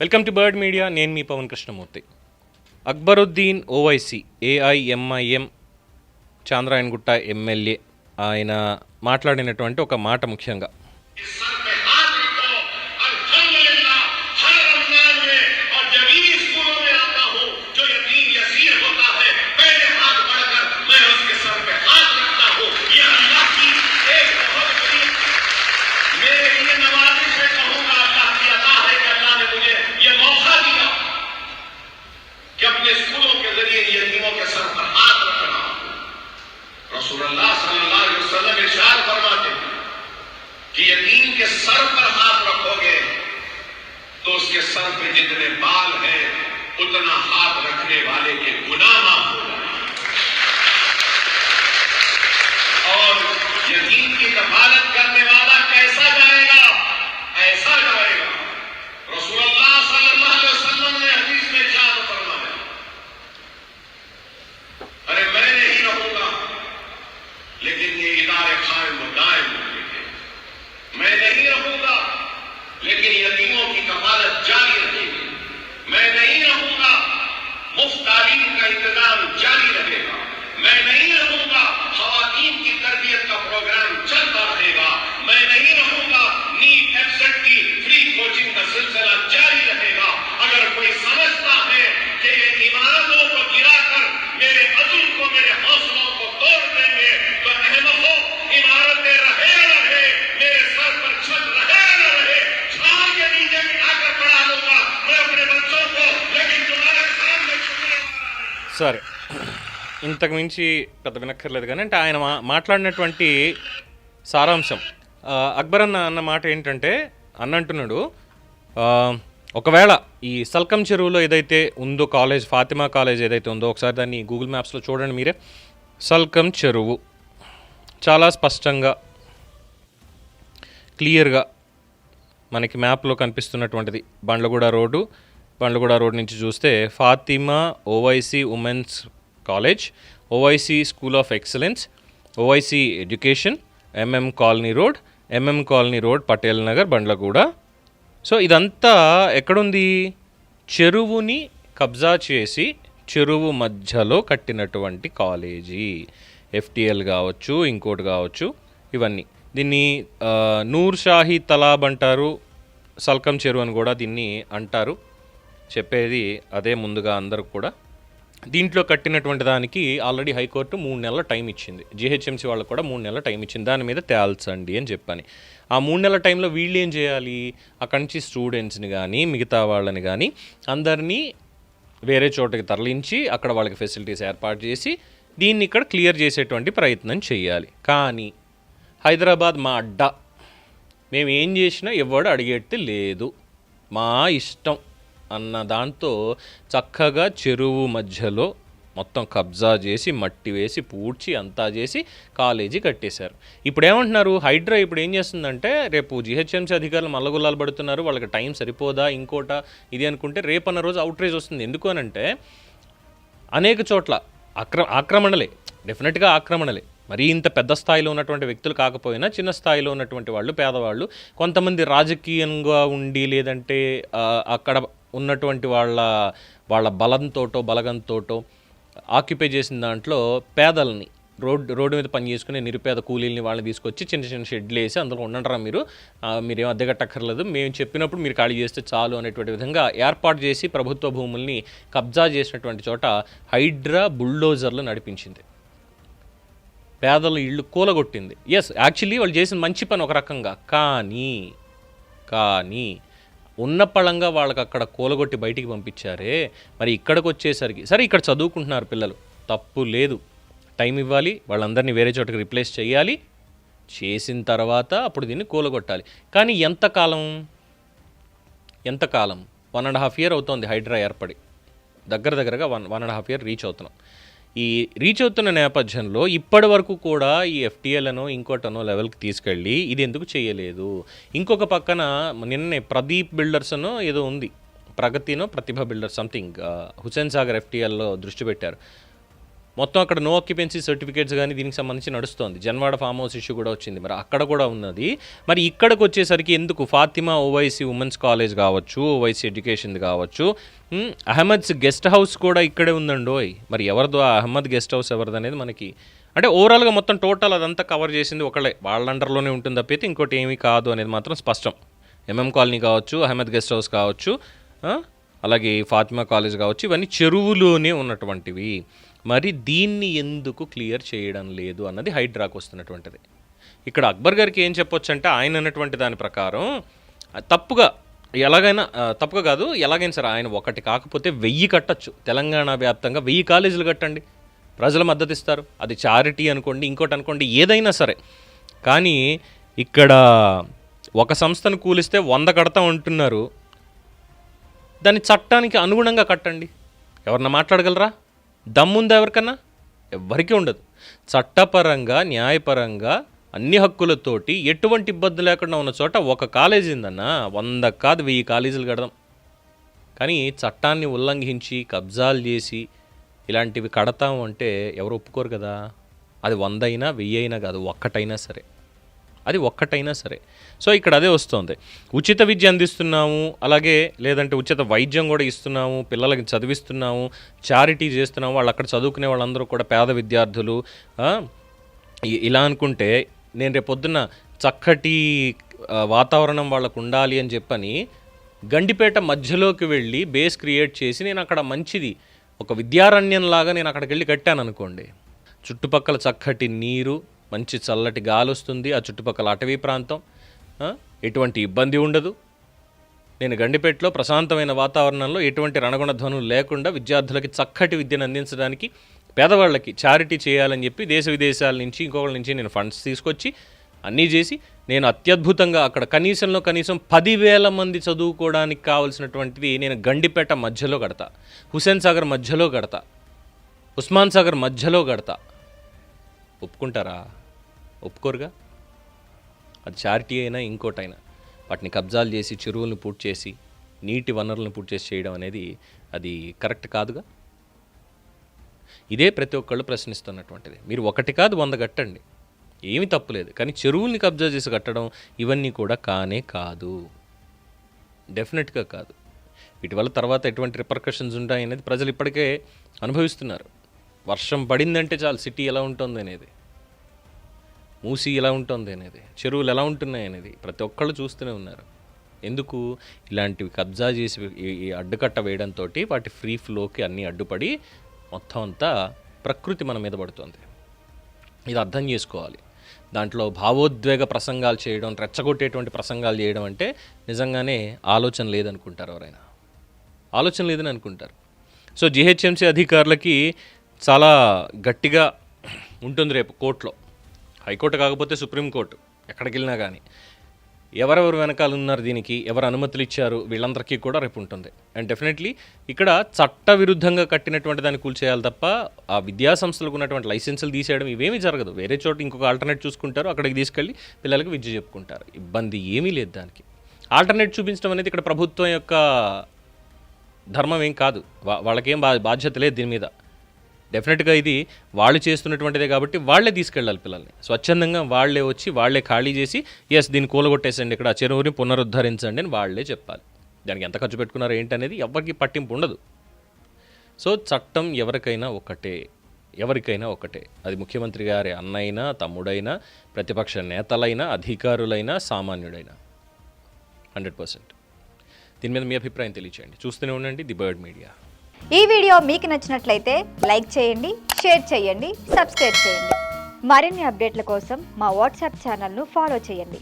Welcome to bird media. నేను మీ Pawan Krishnamurthy. Akbaruddin Owaisi AIMIM Chandrayangutta MLA ఆయన మాట్లాడినటువంటి ఒక మాట ముఖ్యంగా रसूलुल्लाह सल्लल्लाहु अलैहि वसल्लम इरशाद फरमाते हैं कि यतीम के सर पर हाथ रखोगे तो उसके सर पे जितने बाल हैं उतना हाथ रखने वाले के गुनाह माफ हो जाएंगे और यतीम की कफालत करने वाला कैसा जाएगा? ऐसा जाएगा। रसूलुल्लाह सल्लल्लाहु अलैहि वसल्लम ने हदीस में इरशाद फरमाया, अरे मैं नहीं रहूंगा लेकिन ये इदारे कायम व दायम रहेंगे, मैं नहीं रहूंगा लेकिन यतीमों की कफालत जारी रहेगी, मैं नहीं रहूंगा मुफ्त तालीम का इंतजाम जारी रहेगा, मैं नहीं रहूंगा खवातीन की तरबियत का प्रोग्राम चलता रहेगा, मैं नहीं रहूंगा नीट एब्सेंट की फ्री कोचिंग का सिलसिला जारी रहेगा। अगर कोई समझता है कि ये इमारतों को गिराकर मेरे अज़ुम को, मेरे हौसलों को तोड़ देंगे तो अहमद हो, इमारतें रहे न रहे, मेरे सर पर छत रहे न रहे, झाड़ के नीचे बिठाकर पढ़ा लूंगा मैं अपने बच्चों को, लेकिन तुम्हारे सामने छुपने సరే, ఇంతకు మించి పెద్ద వినక్కర్లేదు. కానీ అంటే ఆయన మాట్లాడినటువంటి సారాంశం అక్బర్ అన్న మాట ఏంటంటే అంటున్నాడు, ఒకవేళ ఈ సల్కం చెరువులో ఏదైతే ఉందో కాలేజ్, ఫాతిమా కాలేజ్ ఏదైతే ఉందో, ఒకసారి దాన్ని గూగుల్ మ్యాప్స్లో చూడండి మీరే. సల్కం చెరువు చాలా స్పష్టంగా క్లియర్గా మనకి మ్యాప్లో కనిపిస్తున్నటువంటిది బండ్లగూడ రోడ్డు నుంచి చూస్తే Fatima Owaisi women's college, Owaisi school of excellence, Owaisi education, MM colony road Patel Nagar Bandlaguda. So ఇదంతా ఎక్కడుంది? చెరువుని కబ్జా చేసి చెరువు మధ్యలో కట్టినటువంటి కాలేజీ. ఎఫ్టిఎల్ కావచ్చు, ఇంకోటి కావచ్చు, ఇవన్నీ. దీన్ని నూర్ షాహీ తలాబ్ అంటారు, సల్కం చెరువు అని కూడా దీన్ని అంటారు. చెప్పేది అదే ముందుగా అందరూ కూడా. దీంట్లో కట్టినటువంటి దానికి ఆల్రెడీ హైకోర్టు 3 నెలల టైం ఇచ్చింది. జిహెచ్ఎంసీ వాళ్ళకు కూడా 3 నెలల టైం ఇచ్చింది, దాని మీద తేల్చండి అని చెప్పని. ఆ 3 నెలల టైంలో వీళ్ళు ఏం చేయాలి? అక్కడి నుంచి స్టూడెంట్స్ని కానీ మిగతా వాళ్ళని కానీ అందరినీ వేరే చోటకి తరలించి అక్కడ వాళ్ళకి ఫెసిలిటీస్ ఏర్పాటు చేసి దీన్ని ఇక్కడ క్లియర్ చేసేటువంటి ప్రయత్నం చేయాలి. కానీ హైదరాబాద్ మా అడ్డా, మేము ఏం చేసినా ఎవడు అడిగేట్టు లేదు, మా ఇష్టం అన్న దాంతో చక్కగా చెరువు మధ్యలో మొత్తం కబ్జా చేసి మట్టి వేసి పూడ్చి అంతా చేసి కాలేజీ కట్టేశారు. ఇప్పుడు ఏమంటున్నారు? హైడ్రా ఇప్పుడు ఏం చేస్తుందంటే, రేపు జిహెచ్ఎంసీ అధికారులు మల్లగుల్లాలు పడుతున్నారు, వాళ్ళకి టైం సరిపోదా ఇంకోట ఇది అనుకుంటే రేపన్న రోజు అవుట్రేజ్ వస్తుంది. ఎందుకు అనంటే అనేక చోట్ల ఆక్రమణలే, డెఫినెట్గా ఆక్రమణలే. మరీ ఇంత పెద్ద స్థాయిలో ఉన్నటువంటి వ్యక్తులు కాకపోయినా చిన్న స్థాయిలో ఉన్నటువంటి వాళ్ళు, పేదవాళ్ళు, కొంతమంది రాజకీయంగా ఉండి లేదంటే అక్కడ ఉన్నటువంటి వాళ్ళ బలంతోటో ఆక్యుపై చేసిన దాంట్లో పేదల్ని, రోడ్డు మీద పని చేసుకునే నిరుపేద కూలీల్ని వాళ్ళని తీసుకొచ్చి చిన్న షెడ్లు వేసి అందులో ఉండంటారా మీరేం అద్దె కట్టక్కర్లేదు, మేము చెప్పినప్పుడు మీరు ఖాళీ చేస్తే చాలు అనేటువంటి విధంగా ఏర్పాటు చేసి ప్రభుత్వ భూముల్ని కబ్జా చేసినటువంటి చోట హైడ్రా బుల్డోజర్లు నడిపించింది, పేదల ఇళ్ళు కూలగొట్టింది. ఎస్, యాక్చువల్లీ వాళ్ళు చేసిన మంచి పని ఒక రకంగా. కానీ ఉన్న పళంగా వాళ్ళకి అక్కడ కూలగొట్టి బయటికి పంపించారే. మరి ఇక్కడికి వచ్చేసరికి సరే, ఇక్కడ చదువుకుంటున్నారు పిల్లలు, తప్పు లేదు, టైం ఇవ్వాలి, వాళ్ళందరినీ వేరే చోటకి రిప్లేస్ చేయాలి, చేసిన తర్వాత అప్పుడు దీన్ని కూలగొట్టాలి. కానీ ఎంతకాలం 1.5 year అవుతోంది హైడ్రా ఏర్పడి, దగ్గరగా 1.5 year రీచ్ అవుతున్నాం. ఈ రీచ్ అవుతున్న నేపథ్యంలో ఇప్పటి వరకు కూడా ఈ ఎఫ్టీఎల్నో ఇంకోటనో లెవెల్కి తీసుకెళ్ళి ఇది ఎందుకు చేయలేదు? ఇంకొక పక్కన నిన్నే ప్రదీప్ బిల్డర్స్ అనో ఏదో ఉంది, ప్రతిభ బిల్డర్స్ సంథింగ్, హుస్సేన్ సాగర్ ఎఫ్టీఎల్లో దృష్టి పెట్టారు. మొత్తం అక్కడ నో ఆక్యుపెన్సీ సర్టిఫికేట్స్ కానీ దీనికి సంబంధించి నడుస్తోంది. జన్వాడ ఫామ్ హౌస్ ఇష్యూ కూడా వచ్చింది, మరి అక్కడ కూడా ఉన్నది. మరి ఇక్కడికి వచ్చేసరికి ఎందుకు ఫాతిమా ఓవైసీ ఉమెన్స్ కాలేజ్ కావచ్చు, ఓవైసీ ఎడ్యుకేషన్ కావచ్చు, అహ్మద్స్ గెస్ట్ హౌస్ కూడా ఇక్కడే ఉందండోయ్. మరి ఎవరిదో ఆ అహ్మద్ గెస్ట్ హౌస్ ఎవరిది అనేది మనకి అంటే ఓవరాల్గా మొత్తం టోటల్ అదంతా కవర్ చేసింది ఒకళ్ళే, వాళ్ళ అండర్లోనే ఉంటుంది తప్పితే ఇంకోటి ఏమీ కాదు అనేది మాత్రం స్పష్టం. ఎంఎం కాలనీ కావచ్చు, అహ్మద్ గెస్ట్ హౌస్ కావచ్చు, అలాగే ఫాతిమా కాలేజ్ కావచ్చు, ఇవన్నీ చెరువులోనే ఉన్నటువంటివి. మరి దీన్ని ఎందుకు క్లియర్ చేయడం లేదు అన్నది హైడ్రాకు వస్తున్నటువంటిది. ఇక్కడ అక్బర్ గారికి ఏం చెప్పొచ్చు అంటే ఆయన అన్నటువంటి దాని ప్రకారం తప్పుగా ఎలాగైనా తప్పుగా కాదు ఎలాగైనా సరే ఆయన ఒకటి కాకపోతే 1000 కట్టచ్చు. తెలంగాణ వ్యాప్తంగా 1000 కాలేజీలు కట్టండి, ప్రజలు మద్దతు ఇస్తారు. అది చారిటీ అనుకోండి, ఇంకోటి అనుకోండి, ఏదైనా సరే. కానీ ఇక్కడ ఒక సంస్థను కూలిస్తే 100 కడతా ఉంటున్నారు. దాన్ని చట్టానికి అనుగుణంగా కట్టండి. ఎవరన్నా మాట్లాడగలరా? దమ్ముందా ఎవరికన్నా? ఎవ్వరికీ ఉండదు. చట్టపరంగా న్యాయపరంగా అన్ని హక్కులతోటి ఎటువంటి ఇబ్బంది లేకుండా ఉన్న చోట ఒక కాలేజీ ఉందన్నా 100 కాదు 1000 కాలేజీలు కడదాం. కానీ చట్టాన్ని ఉల్లంఘించి కబ్జాలు చేసి ఇలాంటివి కడతాం అంటే ఎవరు ఒప్పుకోరు కదా. అది 100 అయినా 1000 అయినా కాదు, ఒక్కటైనా సరే, అది ఒక్కటైనా సరే. సో ఇక్కడ అదే వస్తుంది. ఉచిత విద్య అందిస్తున్నాము, అలాగే లేదంటే ఉచిత వైద్యం కూడా ఇస్తున్నాము, పిల్లలకి చదివిస్తున్నాము, చారిటీ చేస్తున్నాము, వాళ్ళు అక్కడ చదువుకునే వాళ్ళందరూ కూడా పేద విద్యార్థులు. ఇలా అనుకుంటే నేను రేపు పొద్దున్న చక్కటి వాతావరణం వాళ్ళకు ఉండాలి అని చెప్పని గండిపేట మధ్యలోకి వెళ్ళి బేస్ క్రియేట్ చేసి నేను అక్కడ మంచిది ఒక విద్యారణ్యంలాగా నేను అక్కడికి వెళ్ళి కట్టాను అనుకోండి. చుట్టుపక్కల చక్కటి నీరు, మంచి చల్లటి గాలి వస్తుంది, ఆ చుట్టుపక్కల అటవీ ప్రాంతం, ఎటువంటి ఇబ్బంది ఉండదు. నేను గండిపేటలో ప్రశాంతమైన వాతావరణంలో ఎటువంటి రణగుణ ధ్వనులు లేకుండా విద్యార్థులకి చక్కటి విద్యను అందించడానికి, పేదవాళ్ళకి చారిటీ చేయాలని చెప్పి దేశ విదేశాల నుంచి ఇంకొకళ్ళ నుంచి నేను ఫండ్స్ తీసుకొచ్చి అన్నీ చేసి నేను అత్యద్భుతంగా అక్కడ కనీసం 10,000 మంది చదువుకోవడానికి కావాల్సినటువంటిది నేను గండిపేట మధ్యలో కడతా, హుస్సేన్ సాగర్ మధ్యలో కడతా, ఉస్మాన్ సాగర్ మధ్యలో కడతా. ఒప్పుకుంటారా? ఒప్పుకోరుగా. అది చారిటీ అయినా ఇంకోటైనా వాటిని కబ్జాలు చేసి చెరువులను పూర్తి చేసి నీటి వనరులను పూర్తి చేసి చేయడం అనేది అది కరెక్ట్ కాదుగా. ఇదే ప్రతి ఒక్కళ్ళు ప్రశ్నిస్తున్నటువంటిది. మీరు 1 కాదు 100 కట్టండి, ఏమీ తప్పులేదు. కానీ చెరువుల్ని కబ్జా చేసి కట్టడం ఇవన్నీ కూడా కానే కాదు, డెఫినెట్గా కాదు. వీటి వల్ల తర్వాత ఎటువంటి రిపర్కషన్స్ ఉంటాయి అనేది ప్రజలు ఇప్పటికే అనుభవిస్తున్నారు. వర్షం పడిందంటే చాలు సిటీ ఎలా ఉంటుంది అనేది, మూసి ఎలా ఉంటుంది అనేది, చెరువులు ఎలా ఉంటున్నాయి అనేది ప్రతి ఒక్కళ్ళు చూస్తూనే ఉన్నారు. ఎందుకు? ఇలాంటివి కబ్జా చేసి ఈ అడ్డుకట్ట వేయడంతో వాటి ఫ్రీ ఫ్లోకి అన్నీ అడ్డుపడి మొత్తం అంతా ప్రకృతి మన మీద పడుతుంది. ఇది అర్థం చేసుకోవాలి. దాంట్లో భావోద్వేగ ప్రసంగాలు చేయడం, రెచ్చగొట్టేటువంటి ప్రసంగాలు చేయడం అంటే నిజంగానే ఆలోచన లేదనుకుంటారు, ఎవరైనా ఆలోచన లేదని అనుకుంటారు. సో జిహెచ్ఎంసీ అధికారులకి చాలా గట్టిగా ఉంటుంది రేపు కోర్టులో, హైకోర్టు కాకపోతే సుప్రీంకోర్టు, ఎక్కడికి వెళ్ళినా కానీ ఎవరెవరు వెనకాల ఉన్నారు, దీనికి ఎవరు అనుమతులు ఇచ్చారు, వీళ్ళందరికీ కూడా రేపు ఉంటుంది. అండ్ డెఫినెట్లీ ఇక్కడ చట్ట విరుద్ధంగా కట్టినటువంటి దాన్ని కూల్చేయాలి తప్ప ఆ విద్యా సంస్థలకు ఉన్నటువంటి లైసెన్సులు తీసేయడం ఇవేమీ జరగదు. వేరే చోట ఇంకొక ఆల్టర్నేట్ చూసుకుంటారు, అక్కడికి తీసుకెళ్ళి పిల్లలకి విద్య చెప్పుకుంటారు. ఇబ్బంది ఏమీ లేదు దానికి. ఆల్టర్నేట్ చూపించడం అనేది ఇక్కడ ప్రభుత్వం యొక్క ధర్మం ఏం కాదు, వాళ్ళకేం బాధ్యత లేదు దీని మీద. డెఫినెట్గా ఇది వాళ్ళు చేస్తున్నటువంటిదే కాబట్టి వాళ్ళే తీసుకెళ్ళాలి పిల్లల్ని. స్వచ్ఛందంగా వాళ్ళే వచ్చి వాళ్ళే ఖాళీ చేసి దీన్ని కూలగొట్టేసండి, ఇక్కడ చెరువుని పునరుద్ధరించండి అని వాళ్ళే చెప్పాలి. దానికి ఎంత ఖర్చు పెట్టుకున్నారో ఏంటనేది ఎవరికి పట్టింపు ఉండదు. సో చట్టం ఎవరికైనా ఒకటే, అది ముఖ్యమంత్రి గారి అన్నైనా, తమ్ముడైనా, ప్రతిపక్ష నేతలైనా, అధికారులైనా, సామాన్యుడైనా 100%. దీని మీద మీ అభిప్రాయం తెలియచేయండి. చూస్తూనే ఉండండి ది బర్డ్ మీడియా. ఈ వీడియో మీకు నచ్చినట్లయితే లైక్ చేయండి, షేర్ చేయండి, సబ్స్క్రైబ్ చేయండి. మరిన్ని అప్డేట్ల కోసం మా వాట్సాప్ ఛానల్ను ఫాలో చేయండి.